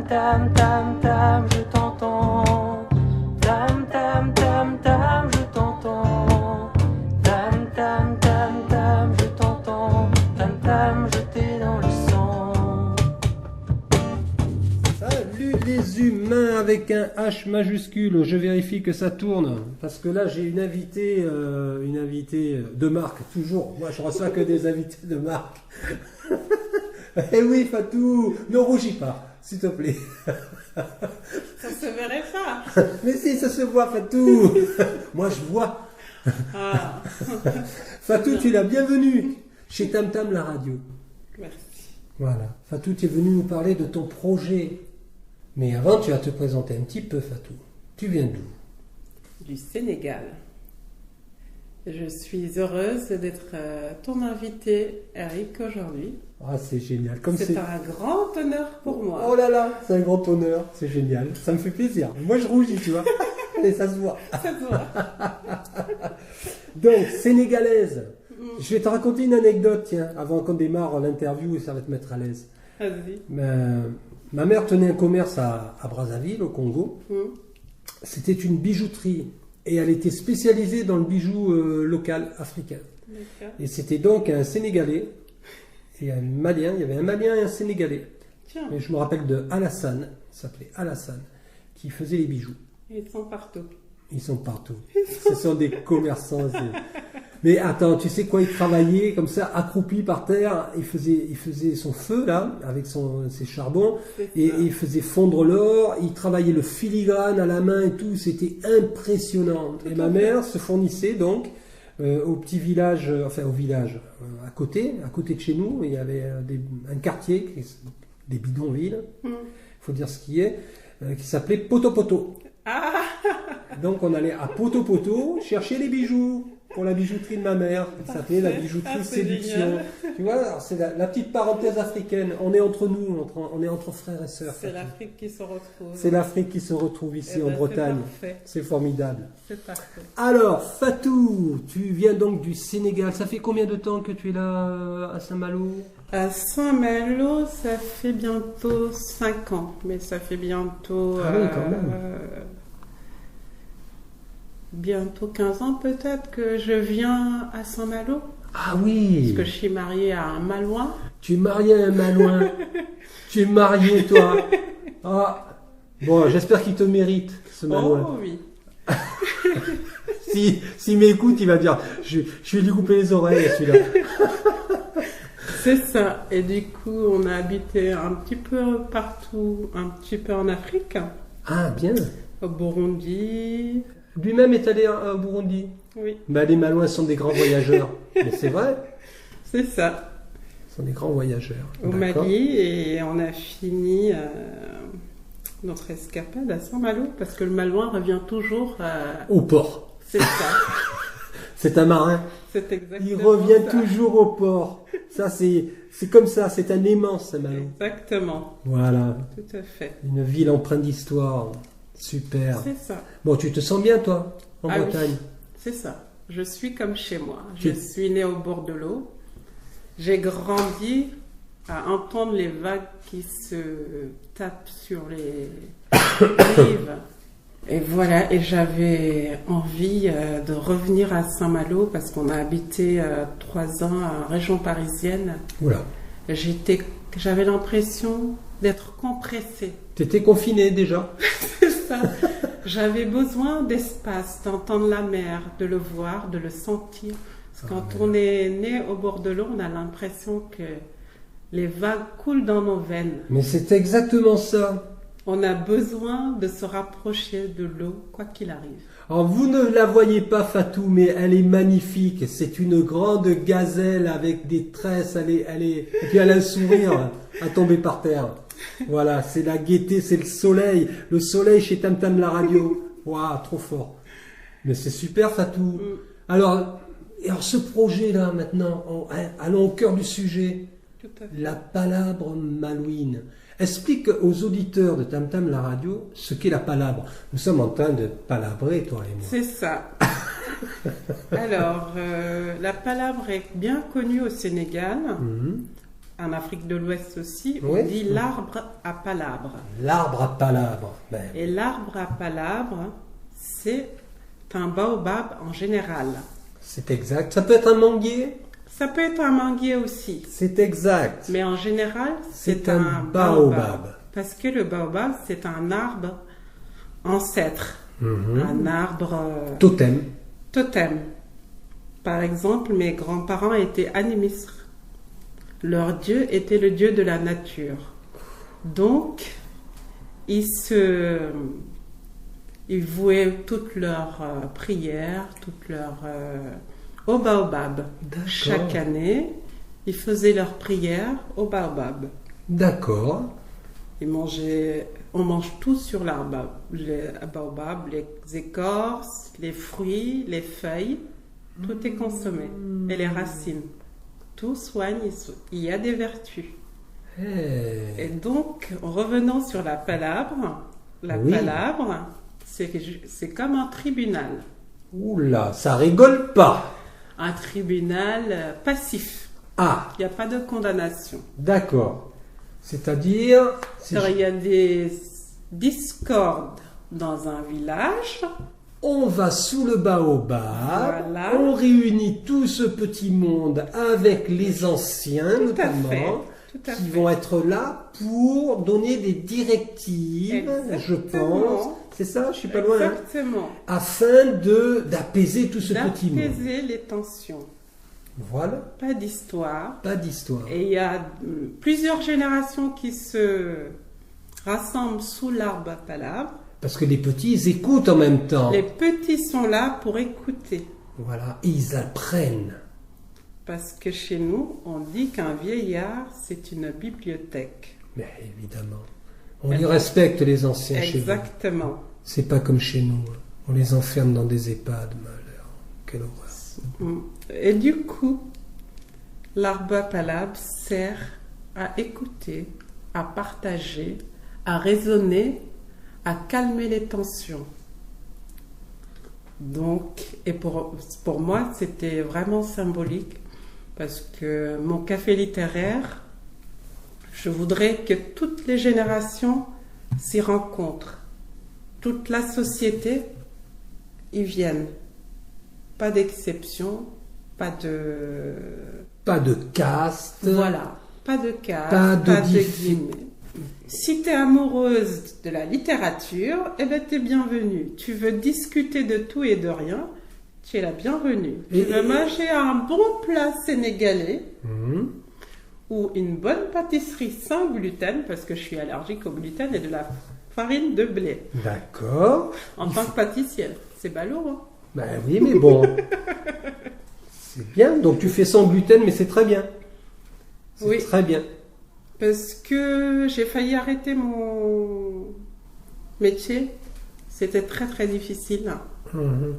tam tam tam, je t'entends. Tam tam tam tam, je t'entends. Tam tam tam tam, je t'entends. Tam tam, je t'ai dans le sang. Salut les humains avec un H majuscule. Je vérifie que ça tourne parce que là j'ai une invitée de marque. Toujours, moi je reçois que des invités de marque. Eh oui Fatou, ne rougis pas, s'il te plaît. Ça se verrait pas. Mais si, ça se voit Fatou. Moi je vois. Ah. Fatou, tu es la bienvenue chez Tam Tam la radio. Merci. Voilà. Fatou, tu es venu nous parler de ton projet. Mais avant, tu vas te présenter un petit peu, Fatou. Tu viens d'où? Du Sénégal. Je suis heureuse d'être ton invité, Eric, aujourd'hui. Ah, c'est génial. Comme C'est un grand honneur pour moi. Oh là là, c'est un grand honneur. C'est génial. Ça me fait plaisir. Moi, je rougis, tu vois. Et ça se voit. Ça te voit. Donc, sénégalaise. Je vais te raconter une anecdote, tiens, avant qu'on démarre l'interview et ça va te mettre à l'aise. Vas-y. Ma mère tenait un commerce à Brazzaville, au Congo. C'était une bijouterie et elle était spécialisée dans le bijou local africain. D'accord. Et c'était donc un Sénégalais et un Malien. Il y avait un Malien et un Sénégalais. Tiens, Et je me rappelle de Alassane, il s'appelait Alassane, qui faisait les bijoux. ils sont partout. Ils sont partout. Ce sont des commerçants. Mais attends, tu sais quoi, il travaillait comme ça, accroupi par terre. Il faisait son feu là, avec ses charbons, et il faisait fondre l'or. Il travaillait le filigrane à la main et tout. C'était impressionnant. Et ma mère se fournissait donc au petit village, au village à côté de chez nous. Il y avait un quartier, des bidonvilles. Il faut dire ce qui est, qui s'appelait Poto Poto. Ah. Donc on allait à Poto Poto chercher les bijoux pour la bijouterie de ma mère. Ça s'appelait la bijouterie Séduction. Génial. Tu vois, alors c'est la petite parenthèse africaine. On est entre nous, on est entre frères et sœurs. C'est l'Afrique qui se retrouve. C'est l'Afrique qui se retrouve ici Eh en ben, Bretagne. c'est parfait. C'est formidable. C'est parfait. Alors, Fatou, tu viens donc du Sénégal. Ça fait combien de temps que tu es là à Saint-Malo? À Saint-Malo, ça fait bientôt 5 ans. Mais ça fait bientôt... Ah oui, quand même. Bientôt 15 ans peut-être que je viens à Saint-Malo. Ah oui. Parce que je suis mariée à un Malouin. Tu es marié à un Malouin. Tu es marié, toi. Ah. Bon, j'espère qu'il te mérite, ce Malouin. Oh oui. S'il m'écoute, il va dire, je vais lui couper les oreilles, celui-là. C'est ça. Et du coup, on a habité un petit peu partout, un petit peu en Afrique. Ah, bien. Au Burundi. Lui-même est allé au Burundi. Oui, Ben, les Malouins sont des grands voyageurs. Mais c'est vrai, c'est ça. ils sont des grands voyageurs. Au D'accord. Mali. Et on a fini notre escapade à Saint-Malo. Parce que le Malouin revient toujours... Au port. C'est ça. C'est un marin. C'est exactement Il revient ça. toujours au port. Ça, c'est comme ça. C'est un aimant, Saint-Malo. Exactement. Voilà. Tout à fait. Une ville empreinte d'histoire. Super. C'est ça. Bon, tu te sens bien, toi, en Ah oui. Bretagne? C'est ça. Je suis comme chez moi. Tu- Je suis née au bord de l'eau. J'ai grandi à entendre les vagues qui se tapent sur les rives. Et voilà, et j'avais envie de revenir à Saint-Malo parce qu'on a habité 3 ans en région parisienne. Oula. J'avais l'impression d'être compressée. T'étais confiné déjà? C'est ça. J'avais besoin d'espace, d'entendre la mer, de le voir, de le sentir. Parce que quand on est né au bord de l'eau, on a l'impression que les vagues coulent dans nos veines. Mais c'est exactement ça. On a besoin de se rapprocher de l'eau, quoi qu'il arrive. Alors vous ne la voyez pas, Fatou, mais elle est magnifique. C'est une grande gazelle avec des tresses. Et puis elle a un sourire à tomber par terre. Voilà, c'est la gaieté, c'est le soleil. Le soleil chez Tam Tam la radio. Waouh, trop fort. Mais c'est super, Fatou. Alors ce projet-là, maintenant, allons au cœur du sujet. Tout à fait. La palabre malouine. Explique aux auditeurs de Tam Tam la radio ce qu'est la palabre. Nous sommes en train de palabrer, toi et moi. C'est ça. Alors, la palabre est bien connue au Sénégal. en Afrique de l'Ouest aussi, Oui. on dit l'arbre à palabre. L'arbre à palabre. Ben, Et l'arbre à palabre, c'est un baobab en général. c'est exact. Ça peut être un manguier? Ça peut être un manguier aussi, C'est exact. mais en général, C'est c'est un un baobab. Parce que le baobab, c'est un arbre ancêtre, Mhm. un arbre Totem. totem. Par exemple, mes grands-parents étaient animistes. Leur dieu était le dieu de la nature. Donc, ils vouaient toutes leurs prières, toutes leurs au baobab. D'accord. Chaque année, ils faisaient leurs prières au baobab. D'accord. On mange tout sur l'arbre, les baobab, les écorces, les fruits, les feuilles, tout est consommé. Et les racines. Tout soigne, il y a des vertus. Eh. Et donc, en revenant sur la palabre, Oui. c'est comme un tribunal. Oula, ça rigole pas. Un tribunal passif. Ah, Il n'y a pas de condamnation. d'accord. C'est-à-dire, si Alors, il y a des discordes dans un village. on va sous le baobab, Voilà. on réunit tout ce petit monde avec les anciens Tout à fait. notamment, Tout à qui fait. vont être là pour donner des directives, je Exactement. pense. C'est ça, je suis pas loin. Hein, Exactement. afin d'apaiser tout ce petit monde. D'apaiser les tensions. Voilà, Pas d'histoire. pas d'histoire. Et il y a plusieurs générations qui se rassemblent sous l'arbre à palabre. Parce que les petits, ils écoutent en même temps. Les petits sont là pour écouter. Voilà, et ils apprennent. Parce que chez nous, on dit qu'un vieillard, c'est une bibliothèque. Mais évidemment. On les respecte, les anciens, chez vous. Exactement. C'est pas comme chez nous. On les enferme dans des EHPAD, malheur. Quelle horreur. Et du coup, l'arbre à palabre sert à écouter, à partager, à raisonner, à calmer les tensions. Donc, et pour moi, c'était vraiment symbolique parce que mon café littéraire, je voudrais que toutes les générations s'y rencontrent. Toute la société y vienne. Pas d'exception, pas de caste. Voilà, pas de caste, Pas pas de de diffi- guillemets. Si tu es amoureuse de la littérature, eh ben tu es bienvenue. Tu veux discuter de tout et de rien, tu es la bienvenue. Tu veux manger un bon plat sénégalais Mhm. ou une bonne pâtisserie sans gluten, parce que je suis allergique au gluten et de la farine de blé. D'accord. En tant que pâtissière, c'est ballot, hein. Ben oui, mais bon. C'est bien. Donc tu fais sans gluten, mais c'est très bien. C'est Oui. très bien. Parce que j'ai failli arrêter mon métier. C'était très très difficile. Mhm.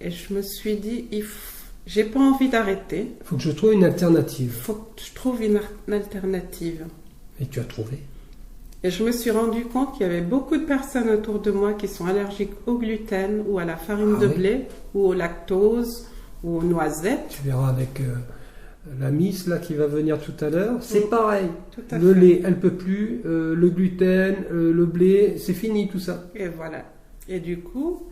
Et je me suis dit, j'ai pas envie d'arrêter. Faut que je trouve une alternative. Il faut que je trouve une alternative. Et tu as trouvé. Et je me suis rendu compte qu'il y avait beaucoup de personnes autour de moi qui sont allergiques au gluten ou à la farine Ah de oui. blé ou au lactose ou aux noisettes. Tu verras avec la Miss là qui va venir tout à l'heure. C'est Oui. pareil. Tout à Le fait. lait, elle peut plus. Le gluten, le blé, c'est fini tout ça. Et voilà. Et du coup,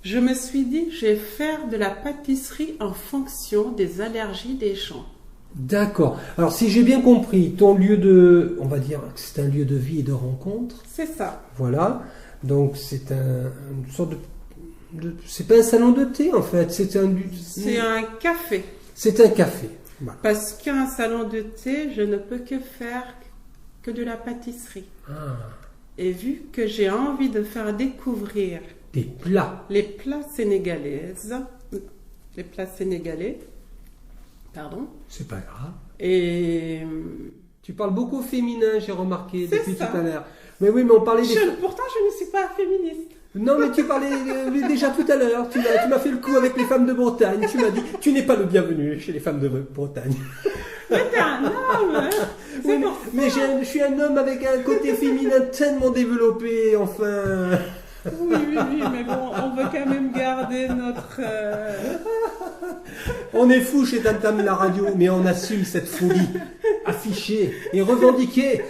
je me suis dit, je vais faire de la pâtisserie en fonction des allergies des gens. D'accord. Alors si j'ai bien compris, ton lieu de, on va dire que c'est un lieu de vie et de rencontre. C'est ça. Voilà. Donc c'est une sorte c'est pas un salon de thé en fait. C'est un café. C'est un café. Voilà. Parce qu'un salon de thé, je ne peux que faire que de la pâtisserie. Ah, Et vu que j'ai envie de faire découvrir des plats. les plats sénégalais, pardon, C'est pas grave. et Tu parles beaucoup féminin, j'ai remarqué C'est depuis ça. tout à l'heure. Mais oui, mais on parlait des... pourtant je ne suis pas féministe. Non, mais tu parlais déjà tout à l'heure. Tu m'as fait le coup avec les femmes de Bretagne. Tu m'as dit, tu n'es pas le bienvenu chez les femmes de Bretagne. Mais t'es un homme, hein. C'est Oui, pour mais je suis un homme avec un côté féminin tellement développé, enfin. Oui, mais bon, on veut quand même garder notre... On est fou chez Tam Tam la radio, mais on assume cette folie. afficher et revendiquer.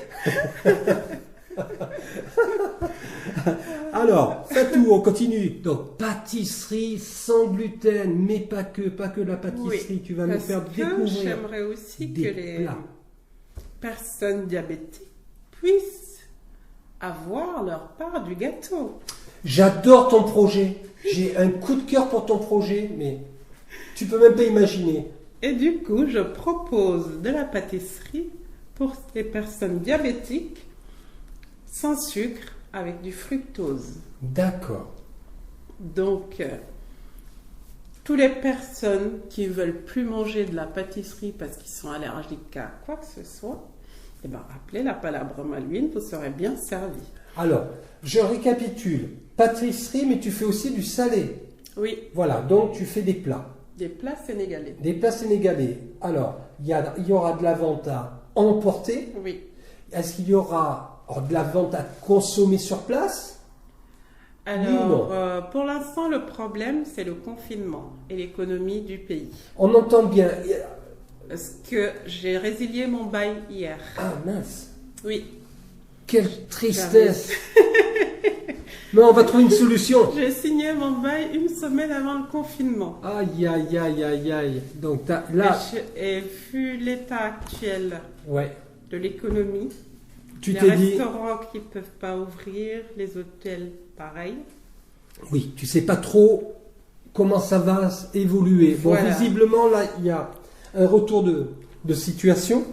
Alors, Fatou, on continue. Donc, pâtisserie sans gluten, mais pas que la pâtisserie. Oui, Tu vas nous faire parce que découvrir j'aimerais aussi des que les plats. personnes diabétiques puissent avoir leur part du gâteau. J'adore ton projet. J'ai un coup de cœur pour ton projet, mais tu peux même pas imaginer. Et du coup, je propose de la pâtisserie pour les personnes diabétiques sans sucre avec du fructose. D'accord. Donc, toutes les personnes qui veulent plus manger de la pâtisserie parce qu'ils sont allergiques à quoi que ce soit, eh ben, appelez la palabre malouine, vous serez bien servi. Alors, je récapitule. Pâtisserie, mais tu fais aussi du salé. Oui, Voilà, donc tu fais des plats. des plats sénégalais. Des plats sénégalais. Alors, il y aura de la vente à emporter. Oui. Est-ce qu'il y aura de la vente à consommer sur place? Oui ou non? Alors, pour l'instant, le problème, c'est le confinement et l'économie du pays. On entend bien. Parce que j'ai résilié mon bail hier. Ah mince, Oui. quelle tristesse. Mais on va trouver une solution. J'ai signé mon bail une semaine avant le confinement. Aïe, aïe, aïe, aïe, aïe. Donc là, Et vu l'état actuel ouais, de l'économie, tu les t'es dit, restaurants qui ne peuvent pas ouvrir, les hôtels pareil. oui, tu sais pas trop comment ça va évoluer. Bon, Voilà. visiblement, là, il y a un retour de situation.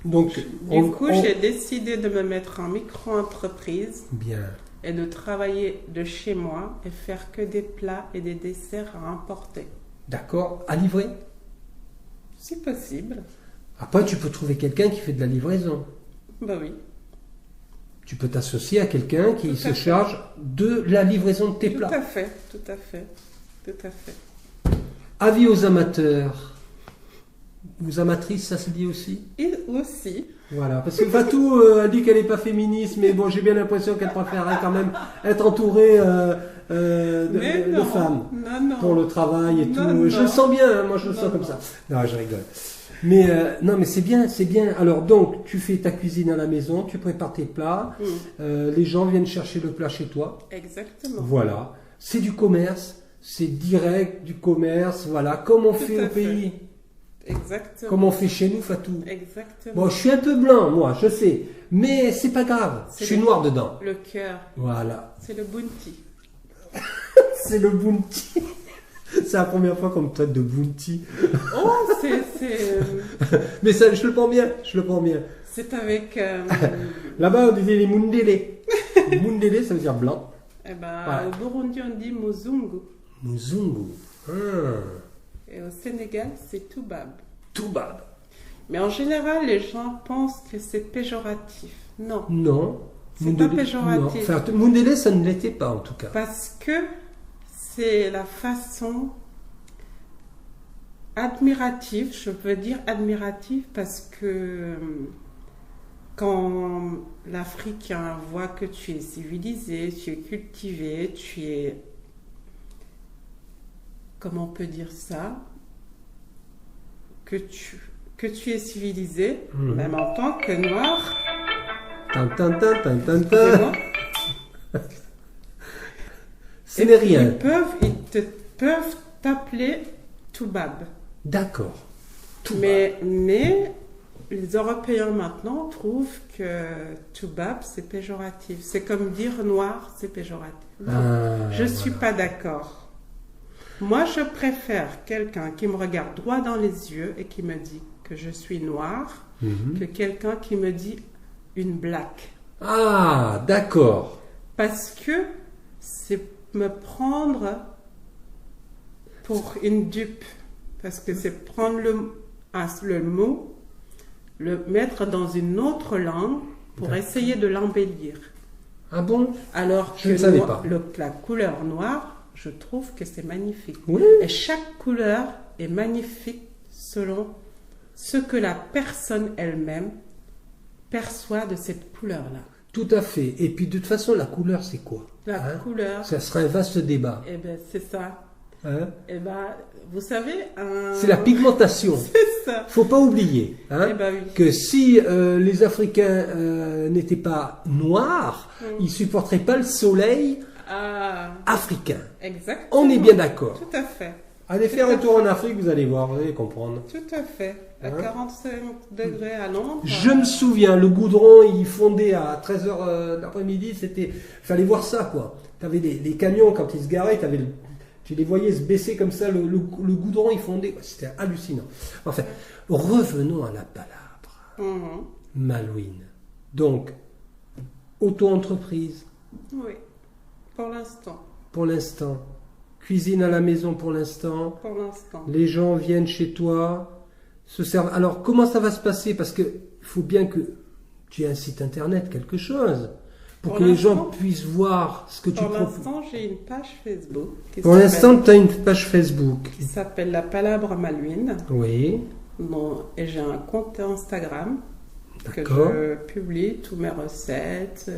Donc, Du coup, j'ai décidé de me mettre en micro-entreprise Bien. et de travailler de chez moi et faire que des plats et des desserts à emporter. D'accord. À livrer. Si possible. Après, tu peux trouver quelqu'un qui fait de la livraison. Bah oui. Tu peux t'associer à quelqu'un qui Tout se à fait. charge de la livraison de tes Tout plats. à fait, tout à fait, tout à fait. Avis aux amateurs. Aux amatrices, ça se dit aussi. Et aussi, Voilà, parce que Fatou a dit qu'elle n'est pas féministe, mais bon, j'ai bien l'impression qu'elle préférerait quand même être entourée mais de non, femmes non, pour le travail et Non, tout. non. Je le sens bien, hein, moi je le Non, sens comme non. ça. Non, je rigole. Mais non, mais c'est bien, c'est bien. Alors donc, tu fais ta cuisine à la maison, tu prépares tes plats, les gens viennent chercher le plat chez toi. Exactement. Voilà, c'est du commerce, c'est direct du commerce, voilà, comme on Tout fait à au fait. pays, Exactement. comme on fait chez nous, Fatou. Exactement. Bon, je suis un peu blanc, moi, je sais, mais c'est pas grave, je C'est suis le- noir dedans. Le cœur, Voilà, c'est le bounty. c'est le bounty. C'est la première fois qu'on me traite de bounty. Oh, Mais ça, je le prends bien, je le prends bien. c'est avec. Là-bas, on disait les mundele. Mundele, ça veut dire blanc. Eh ben, Ouais. au Burundi, on dit mozungu. Muzungu. Et au Sénégal, c'est toubab. Toubab. Mais en général, les gens pensent que c'est péjoratif. Non. Non. C'est pas péjoratif. Non. Enfin, mundele, ça ne l'était pas, en tout cas. Parce que c'est la façon admirative, je veux dire admirative parce que quand l'Africain voit que tu es civilisé, tu es cultivé, tu es, comment on peut dire ça, que tu es civilisé, Mhm. même en tant que noir, Tan, tan, tan, tan, tan, tan. excusez-moi, Ce n'est rien. Ils peuvent t'appeler toubab. D'accord. Toubab. Mais les Européens maintenant trouvent que toubab c'est péjoratif. C'est comme dire noir, c'est péjoratif. Non, Ah, je suis voilà. pas d'accord. Moi, je préfère quelqu'un qui me regarde droit dans les yeux et qui me dit que je suis noir Mhm. que quelqu'un qui me dit une black. Ah, d'accord. Parce que c'est me prendre pour une dupe. Parce que c'est prendre le mot, le mettre dans une autre langue pour D'accord. essayer de l'embellir. Ah bon? Alors Je ne savais pas. la couleur noire, je trouve que c'est magnifique. Oui. Et chaque couleur est magnifique selon ce que la personne elle-même perçoit de cette couleur-là. Tout à fait. Et puis, de toute façon, la couleur, c'est quoi? La Hein? couleur, Ça sera un vaste débat. eh ben, c'est ça. Hein? Eh ben, vous savez, C'est la pigmentation. c'est ça. Faut pas oublier Eh ben oui. que si les Africains n'étaient pas noirs, ils supporteraient pas le soleil Ah, africain. exactement. On est bien d'accord. Tout à fait. Allez faire un tour en Afrique, vous allez voir, vous allez comprendre. Tout à fait. À Hein 45 degrés à Londres. Je me souviens, le goudron, il fondait à 13h d'après-midi, fallait voir ça, quoi. T'avais les camions, quand ils se garaient, tu les voyais se baisser comme ça, le goudron, il fondait, c'était hallucinant. Enfin, revenons à la palabre. Mhm. Malouine. Donc, auto-entreprise, Oui. Pour l'instant. pour l'instant. Cuisine à la maison, pour l'instant. Pour l'instant. Les gens viennent chez toi, se servent. Alors, comment ça va se passer? Parce que il faut bien que tu aies un site internet, quelque chose, pour Pour que les gens l'instant- puissent voir ce que tu Pour proposes. l'instant, j'ai une page Facebook. Pour l'instant, tu as une page Facebook. Qui s'appelle La Palabre Malouine. Oui, Bon, et j'ai un compte Instagram que d'accord. je publie toutes mes recettes.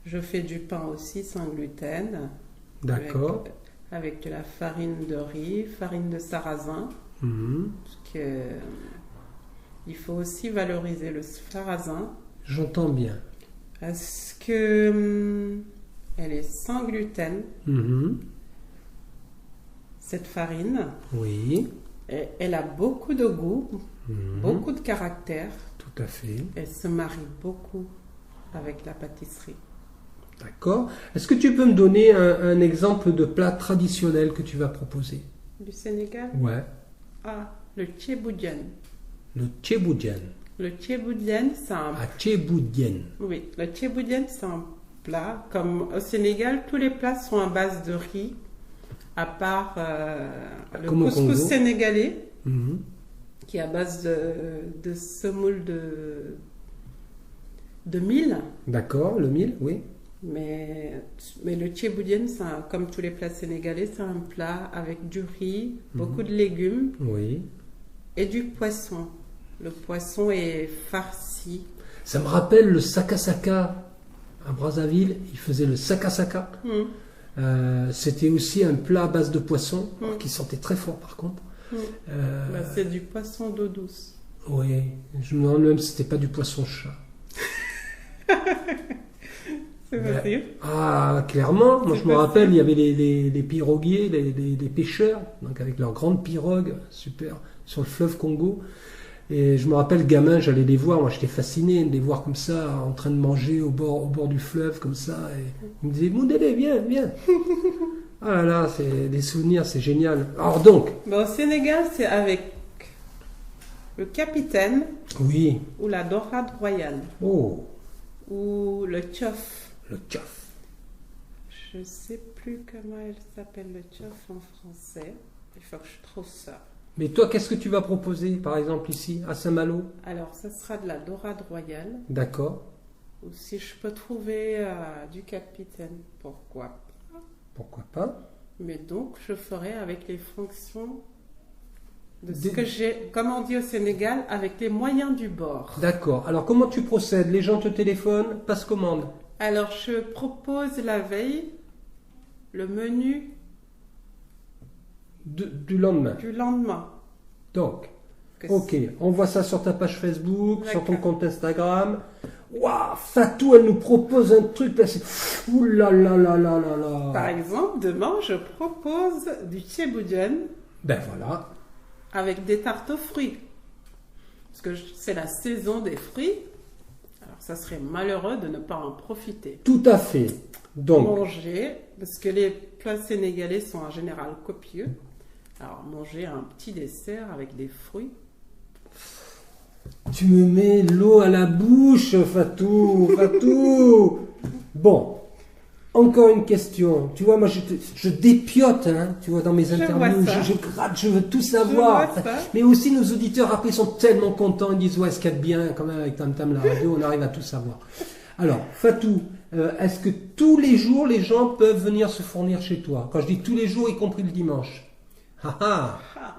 Je fais du pain aussi sans gluten. D'accord. Avec de la farine de riz, farine de sarrasin. Mhm. Parce que il faut aussi valoriser le sarrasin. J'entends bien. Parce que elle est sans gluten, Mhm. cette farine. Oui, Et elle a beaucoup de goût, Mhm. beaucoup de caractère. tout à fait. Elle se marie beaucoup avec la pâtisserie. D'accord. Est-ce que tu peux me donner un exemple de plat traditionnel que tu vas proposer? Du Sénégal? Ouais. Ah, le tchéboudian. Le tchéboudian. Le tchéboudian, c'est un... À tchéboudian. Oui, le tchéboudian, c'est un plat. Comme au Sénégal, tous les plats sont à base de riz, à part le Comme au couscous Congo. sénégalais, Mhm. qui est à base de semoule de mil. D'accord, le mil, oui. Mais le tchéboudian, comme tous les plats sénégalais, c'est un plat avec du riz, beaucoup de légumes Oui. et du poisson. Le poisson est farci. Ça me rappelle le sakasaka à Brazzaville. Ils faisaient le sakasaka. C'était aussi un plat à base de poisson, qui sentait très fort par contre. Bah, c'est du poisson d'eau douce. Oui, je me demande même si c'était pas du poisson chat. C'est Mais- possible. Ah, clairement. Moi, C'est je me possible. rappelle, il y avait les piroguiers, les pêcheurs, donc avec leurs grandes pirogues, super, sur le fleuve Congo. Et je me rappelle, gamin, j'allais les voir. Moi, j'étais fasciné de les voir comme ça, en train de manger au bord du fleuve, comme ça. Et ils me disaient, Moundélé, viens, viens. Ah là là, c'est des souvenirs, c'est génial. Alors donc, Bah, au Sénégal, c'est avec le capitaine oui, ou la dorade royale oh, ou le tchof. le tchaf. Je sais plus comment elle s'appelle le tchof en français. Il faut que je trouve ça. Mais toi, qu'est-ce que tu vas proposer, par exemple, ici, à Saint-Malo? Alors, ça sera de la dorade royale. D'accord, Ou si je peux trouver du capitaine, pourquoi pas. pourquoi pas? Mais donc, je ferai avec les fonctions de ce Des- que j'ai, comme on dit au Sénégal, avec les moyens du bord. D'accord. Alors, comment tu procèdes? Les gens te téléphonent, passe commande. Alors, je propose la veille le menu Du lendemain. du lendemain. Donc, Que ok, on voit ça sur ta page Facebook, sur ton D'accord. compte Instagram. Waouh, Fatou, elle nous propose un truc là, c'est... Ouh là là là là là là. Par exemple, demain, je propose du tchéboudian Ben voilà. avec des tartes aux fruits. Parce que c'est la saison des fruits. Alors, ça serait malheureux de ne pas en profiter. Tout à fait. Donc, Manger, parce que les plats sénégalais sont en général copieux. Alors, manger un petit dessert avec des fruits. tu me mets l'eau à la bouche, Fatou, Fatou. Bon, encore une question. Tu vois, moi, je dépiote, hein, tu vois, dans mes interviews. vois ça. Je gratte, je veux tout savoir. vois ça. Mais aussi, nos auditeurs, après, sont tellement contents. Ils disent, ouais, ce qu'il y a de bien, quand même, avec Tam Tam, la radio, on arrive à tout savoir. Alors, Fatou, est-ce que tous les jours, les gens peuvent venir se fournir chez toi? Quand je dis tous les jours, y compris le dimanche. Ah ah. Ah.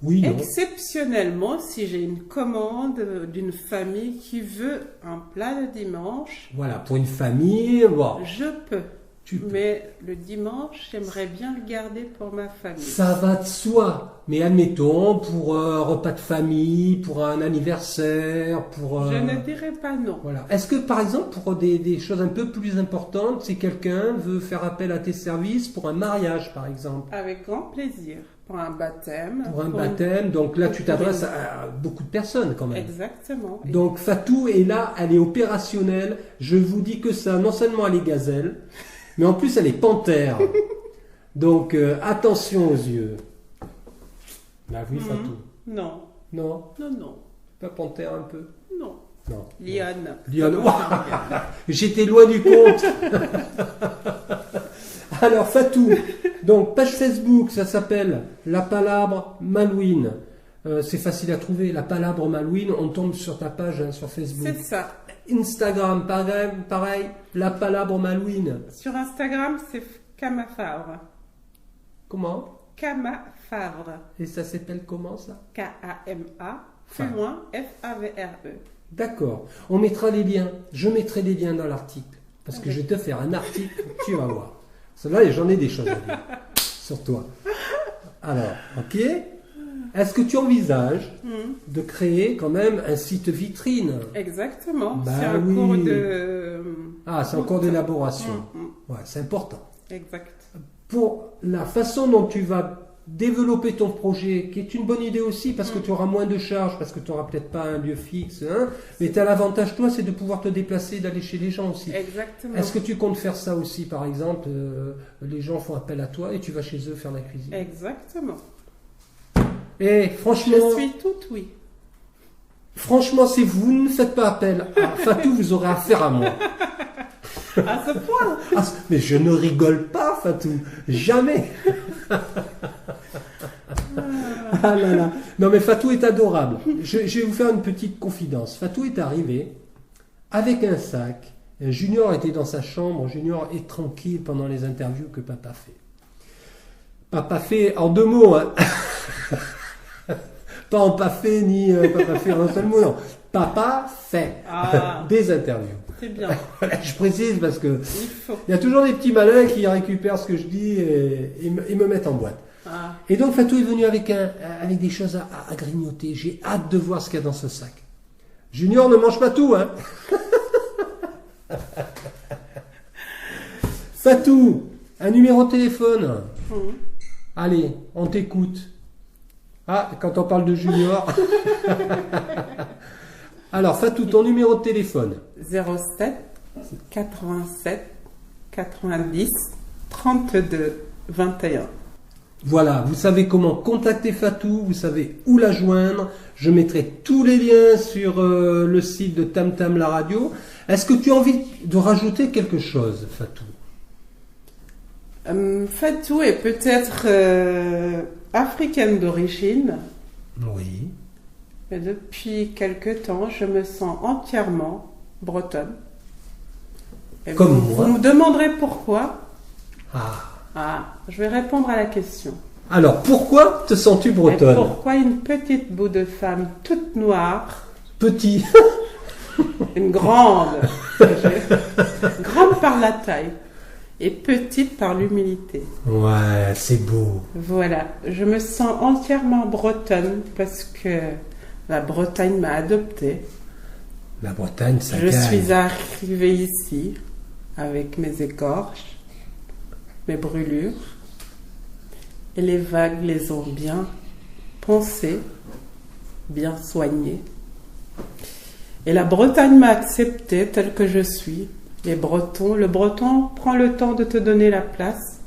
Oui, non. Exceptionnellement, si j'ai une commande d'une famille qui veut un plat le dimanche, Voilà, pour une famille, bon, je peux. tu peux. Mais le dimanche, j'aimerais bien le garder pour ma famille. Ça va de soi. Mais admettons, pour un repas de famille, pour un anniversaire, pour... Je ne dirais pas non. Voilà. Est-ce que, par exemple, pour des choses un peu plus importantes, si quelqu'un veut faire appel à tes services pour un mariage, par exemple? Avec grand plaisir. Pour un baptême. Pour un pour baptême, donc là, tu pour t'adresses une- à beaucoup de personnes, quand même. Exactement. Donc Fatou est là, elle est opérationnelle. Je vous dis que ça, non seulement elle est gazelle, mais en plus elle est panthère. Donc attention aux yeux. Bah oui, Fatou. Non, Non, non, non, pas panthère un peu. non. Non. Lionne. Lionne. Ouah, j'étais loin du compte. Alors Fatou, donc page Facebook, ça s'appelle La Palabre Malouine. C'est facile à trouver, La Palabre Malouine, on tombe sur ta page hein, sur Facebook. C'est ça. Instagram, pareil, La Palabre Malouine. Sur Instagram, c'est Kama Favre. Comment? Kama Favre. Et ça s'appelle comment ça? K-A-M-A, plus Favre. loin, F-A-V-R-E. D'accord. On mettra les liens. Je mettrai les liens dans l'article. Parce que je vais te faire un article, tu vas voir. Celle-là, j'en ai des choses à dire sur toi. Alors, ok. Est-ce que tu envisages de créer quand même un site vitrine? Exactement. Bah c'est un oui. cours de... Ah, c'est en cours d'élaboration. Mm. Ouais, c'est important. Exact. Pour la façon dont tu vas développer ton projet, qui est une bonne idée aussi, parce que tu auras moins de charges, parce que tu n'auras peut-être pas un lieu fixe, hein, mais tu as l'avantage, toi, c'est de pouvoir te déplacer, d'aller chez les gens aussi. Exactement. Est-ce que tu comptes faire ça aussi, par exemple, les gens font appel à toi et tu vas chez eux faire la cuisine? Exactement. Et franchement, Je suis toute oui. franchement, si vous ne faites pas appel à Fatou, vous aurez affaire à moi. À ce point. Ah, mais je ne rigole pas, Fatou. Jamais. Ah là là. Non, mais Fatou est adorable. Je vais vous faire une petite confidence. Fatou est arrivé avec un sac. Junior était dans sa chambre. Junior est tranquille pendant les interviews que papa fait. Papa fait en 2 mots. Hein. Pas en pas fait ni papa fait en un seul mot. Non. Papa fait des interviews. C'est bien. Voilà, je précise parce que Il faut. il y a toujours des petits malins qui récupèrent ce que je dis et me mettent en boîte. Ah. Et donc Fatou est venu avec des choses à grignoter. J'ai hâte de voir ce qu'il y a dans ce sac. Junior ne mange pas tout, hein. Fatou, un numéro de téléphone. Allez, on t'écoute. Ah, quand on parle de Junior. Alors Fatou, ton numéro de téléphone. 07 87 90 32 21. Voilà, vous savez comment contacter Fatou, vous savez où la joindre. Je mettrai tous les liens sur le site de Tam Tam la radio. Est-ce que tu as envie de rajouter quelque chose, Fatou? Fatou est peut-être africaine d'origine, Oui. mais depuis quelque temps, je me sens entièrement bretonne. Et Comme vous, moi. vous me demanderez pourquoi. Ah. Je vais répondre à la question. Alors, pourquoi te sens-tu Et bretonne? pourquoi une petite bout de femme toute noire, Petit. une grande, grande par la taille et petite par l'humilité. Ouais, c'est beau. Voilà, je me sens entièrement bretonne parce que la Bretagne m'a adoptée. La Bretagne, ça Je gagne. suis arrivée ici avec mes écorches, mes brûlures, et les vagues les ont bien poncées, bien soignées. Et la Bretagne m'a acceptée telle que je suis. Le Breton prend le temps de te donner la place.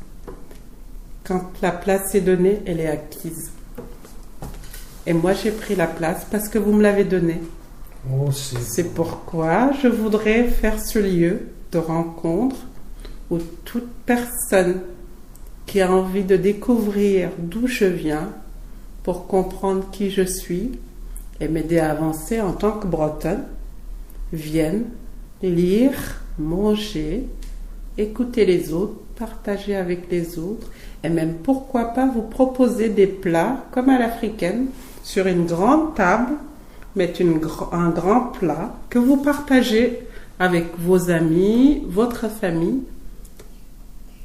Quand la place est donnée, elle est acquise. Et moi, j'ai pris la place parce que vous me l'avez donnée. Oh, C'est pourquoi je voudrais faire ce lieu de rencontre où toute personne qui a envie de découvrir d'où je viens pour comprendre qui je suis et m'aider à avancer en tant que Bretonne vienne lire, manger, écouter les autres, partager avec les autres et même pourquoi pas vous proposer des plats comme à l'africaine sur une grande table, mettre un grand plat que vous partagez avec vos amis, votre famille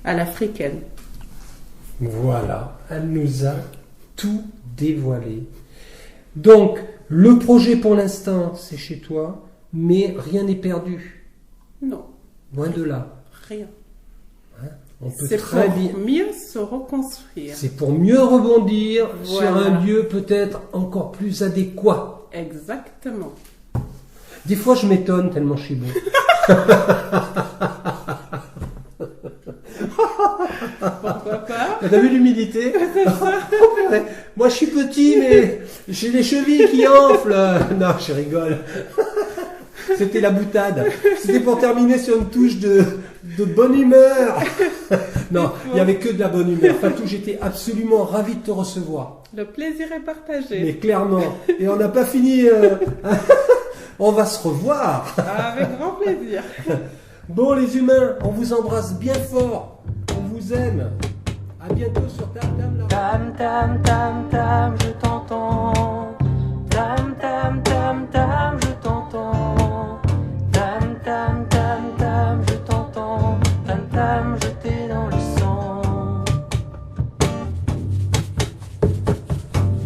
à l'africaine. Voilà, elle nous a tout dévoiler. Donc, le projet pour l'instant, c'est chez toi, mais rien n'est perdu. Non, Loin de là. rien. On peut C'est très pour bien. mieux se reconstruire. C'est pour mieux rebondir sur Voilà. un lieu peut-être encore plus adéquat. Exactement. Des fois, je m'étonne tellement je suis beau. Pourquoi pas? T'as vu l'humidité? Moi, je suis petit, mais j'ai les chevilles qui enflent. Non, je rigole. C'était la boutade. C'était pour terminer sur une touche de bonne humeur. Non, il n'y avait que de la bonne humeur. Fatou, j'étais absolument ravi de te recevoir. Le plaisir est partagé. Mais clairement. Et on n'a pas fini. On va se revoir. Avec grand plaisir. Bon, les humains, on vous embrasse bien fort. On vous aime. À bientôt sur Tam Tam. Tam tam tam tam, je t'entends.